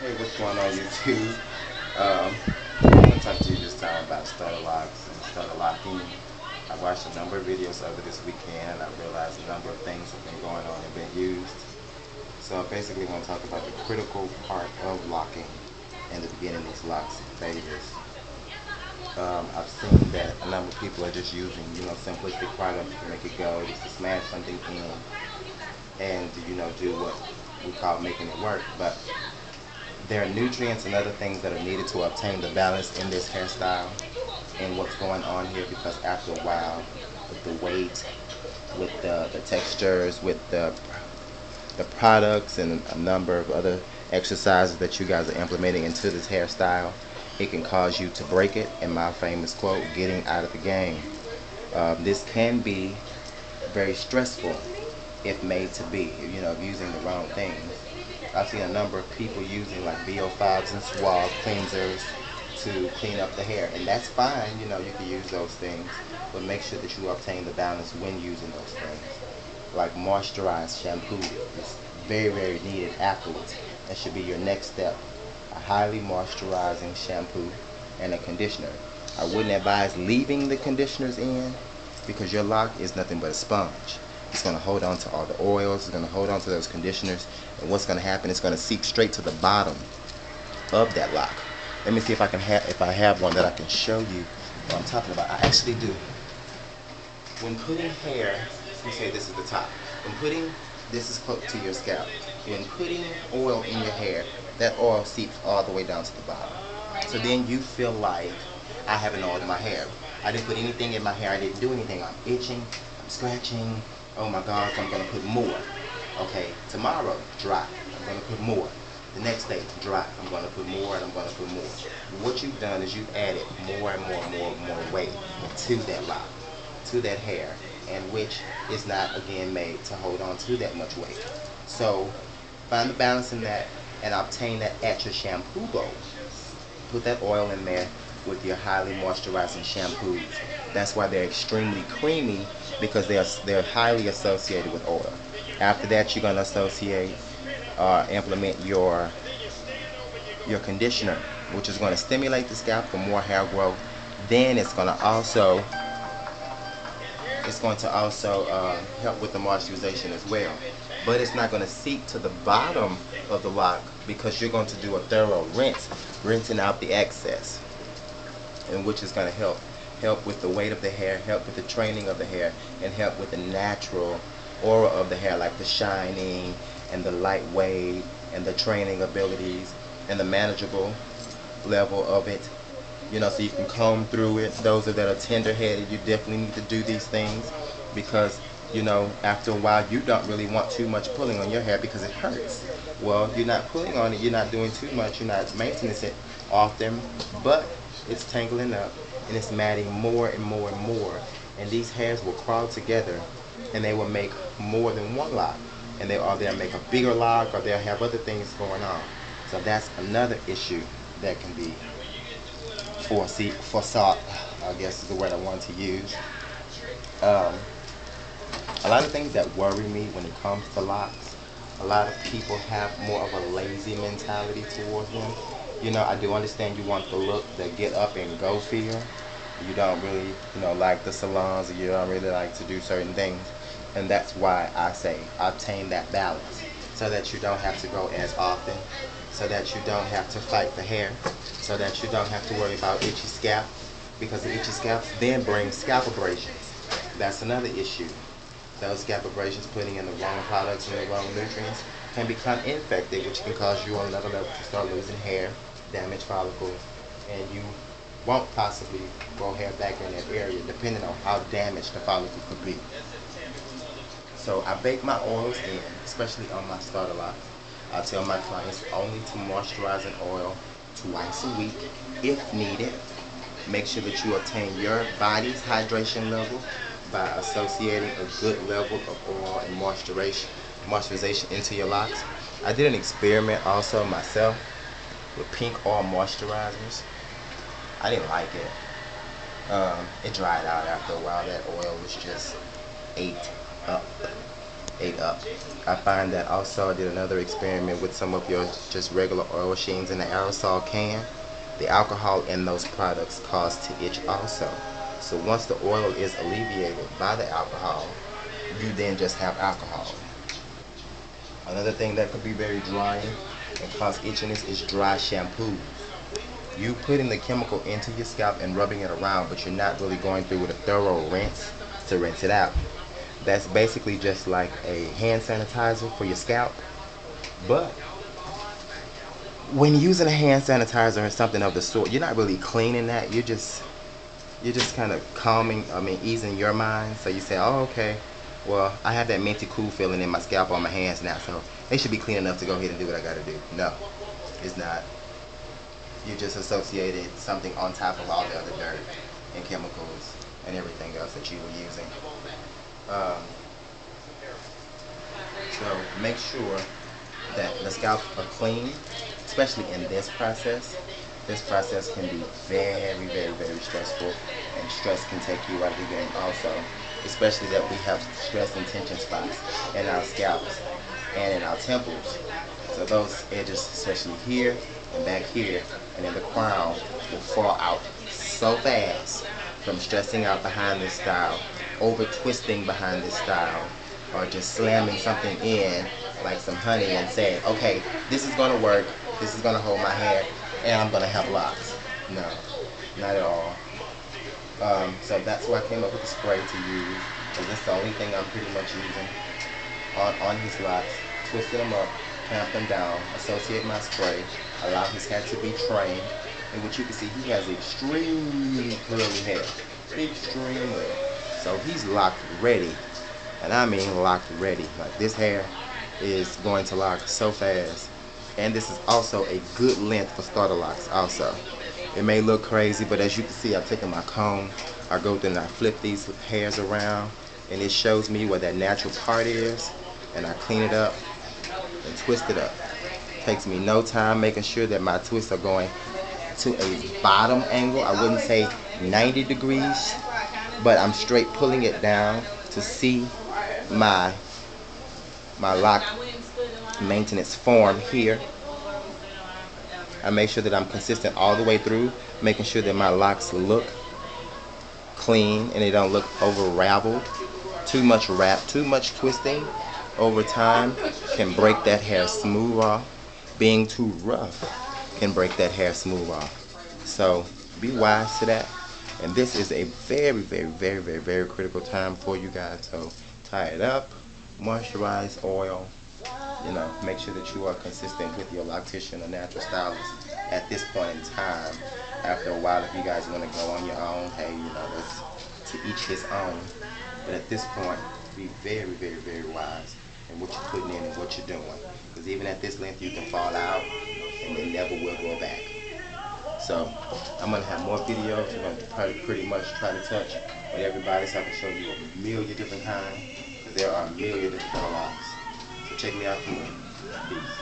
Hey, what's going on YouTube? Um, I'm going to talk to you this time about starter locks and starter locking. I watched a number of videos of it this weekend and I realized a number of things have been going on and been used. So I basically want to talk about the critical part of locking and the beginning of these locks and failures. I've seen that a number of people are just using, simplistic products to make it go, just to smash something in and, do what we call making it work. But there are nutrients and other things that are needed to obtain the balance in this hairstyle and what's going on here, because after a while, with the weight, with the textures, with the products and a number of other exercises that you guys are implementing into this hairstyle, it can cause you to break it. And my famous quote, getting out of the game. This can be very stressful if made to be, using the wrong things. I've seen a number of people using like VO5s and suave cleansers to clean up the hair, and that's fine. You can use those things, but make sure that you obtain the balance when using those things. Like moisturized shampoo is very, very needed afterwards. That should be your next step. A highly moisturizing shampoo and a conditioner. I wouldn't advise leaving the conditioners in because your lock is nothing but a sponge. It's going to hold on to all the oils. It's going to hold on to those conditioners. And what's going to happen, it's going to seep straight to the bottom of that lock. Let me see if I have one that I can show you what I'm talking about. I actually do. When putting hair, you say this is the top. When putting, this is close to your scalp. When putting oil in your hair, that oil seeps all the way down to the bottom. So then you feel like I have an oil in my hair. I didn't put anything in my hair. I didn't do anything. I'm itching. I'm scratching. Oh my God, I'm going to put more. Okay, tomorrow, dry. I'm going to put more. The next day, dry. I'm going to put more and I'm going to put more. What you've done is you've added more and more weight to that lock, to that hair, and which is not, again, made to hold on to that much weight. So find the balance in that and obtain that at your shampoo bowl. Put that oil in there with your highly moisturizing shampoos. That's why they're extremely creamy, because they're highly associated with oil. After that, you're going to associate implement your conditioner, which is going to stimulate the scalp for more hair growth. Then it's going to also help with the moisturization as well. But it's not going to seep to the bottom of the lock because you're going to do a thorough rinse, rinsing out the excess, and which is going to help with the weight of the hair, help with the training of the hair, and help with the natural aura of the hair, like the shining and the lightweight and the training abilities and the manageable level of it. So you can comb through it. Those that are tender-headed, you definitely need to do these things because, after a while, you don't really want too much pulling on your hair because it hurts. Well, you're not pulling on it, you're not doing too much, you're not maintaining it often, but it's tangling up and it's matting more and more and more. And these hairs will crawl together and they will make more than one lock. And they'll make a bigger lock, or they'll have other things going on. So that's another issue that can be foresought, I guess is the word I want to use. Um, a lot of things that worry me when it comes to locks, a lot of people have more of a lazy mentality towards them. I do understand you want the look, the get up and go feel. You don't really, like the salons, or you don't really like to do certain things. And that's why I say obtain that balance so that you don't have to go as often, so that you don't have to fight the hair, so that you don't have to worry about itchy scalp, because the itchy scalps then bring scalp abrasions. That's another issue. Those scalp abrasions, putting in the wrong products and the wrong nutrients, can become infected, which can cause you on another level to start losing hair, damage follicles, and you won't possibly grow hair back in that area depending on how damaged the follicle could be. So I bake my oils in, especially on my starter lock. I tell my clients only to moisturize an oil twice a week if needed. Make sure that you attain your body's hydration level by associating a good level of oil and moisturization into your locks. I did an experiment also myself with pink oil moisturizers. I didn't like it. It dried out after a while. That oil was just ate up. ate up. I find that also I did another experiment with some of your just regular oil sheens in the aerosol can. The alcohol in those products cause to itch also. So once the oil is alleviated by the alcohol, you then just have alcohol. Another thing that could be very drying and cause itchiness is dry shampoo. You putting the chemical into your scalp and rubbing it around, but you're not really going through with a thorough rinse to rinse it out. That's basically just like a hand sanitizer for your scalp. But when using a hand sanitizer or something of the sort, you're not really cleaning that. You're just kind of calming, easing your mind. So you say, oh, okay, well, I have that minty cool feeling in my scalp on my hands now, so they should be clean enough to go ahead and do what I gotta do. No, it's not. You just associated something on top of all the other dirt and chemicals and everything else that you were using. Um, so make sure that the scalp are clean, especially in this process. This process can be very, very, very stressful, and stress can take you out of the game also, especially that we have stress and tension spots in our scalps and in our temples. So those edges, especially here and back here and in the crown, will fall out so fast from stressing out behind this style, over twisting behind this style, or just slamming something in like some honey and saying, okay, this is going to work, this is going to hold my hair, and I'm going to have locks. No, not at all. So that's why I came up with the spray to use, because it's the only thing I'm pretty much using on his locks. Twisted them up, clamp them down, associate my spray, allow his hair to be trained, and what you can see, he has extremely curly hair. Extremely. So he's locked ready, and I mean locked ready. Like, this hair is going to lock so fast. And this is also a good length for starter locks also. It may look crazy, but as you can see, I've taken my comb, I go through and I flip these hairs around, and it shows me where that natural part is, and I clean it up and twist it up. Takes me no time making sure that my twists are going to a bottom angle. I wouldn't say 90 degrees, but I'm straight pulling it down to see my lock maintenance form here. I make sure that I'm consistent all the way through, making sure that my locks look clean and they don't look over raveled. Too much wrap, too much twisting over time can break that hair smooth off. Being too rough can break that hair smooth off. So be wise to that. And this is a very, very, very, very, very critical time for you guys. So tie it up, moisturize, oil. Make sure that you are consistent with your loctician or natural stylist at this point in time. After a while, if you guys want to go on your own, hey, that's to each his own. But at this point, be very, very, very wise in what you're putting in and what you're doing. Because even at this length, you can fall out and they never will go back. So I'm going to have more videos. I'm going to pretty much try to touch with everybody so I can show you a million different kinds. Because there are a million different locks. So check me out for more. Peace.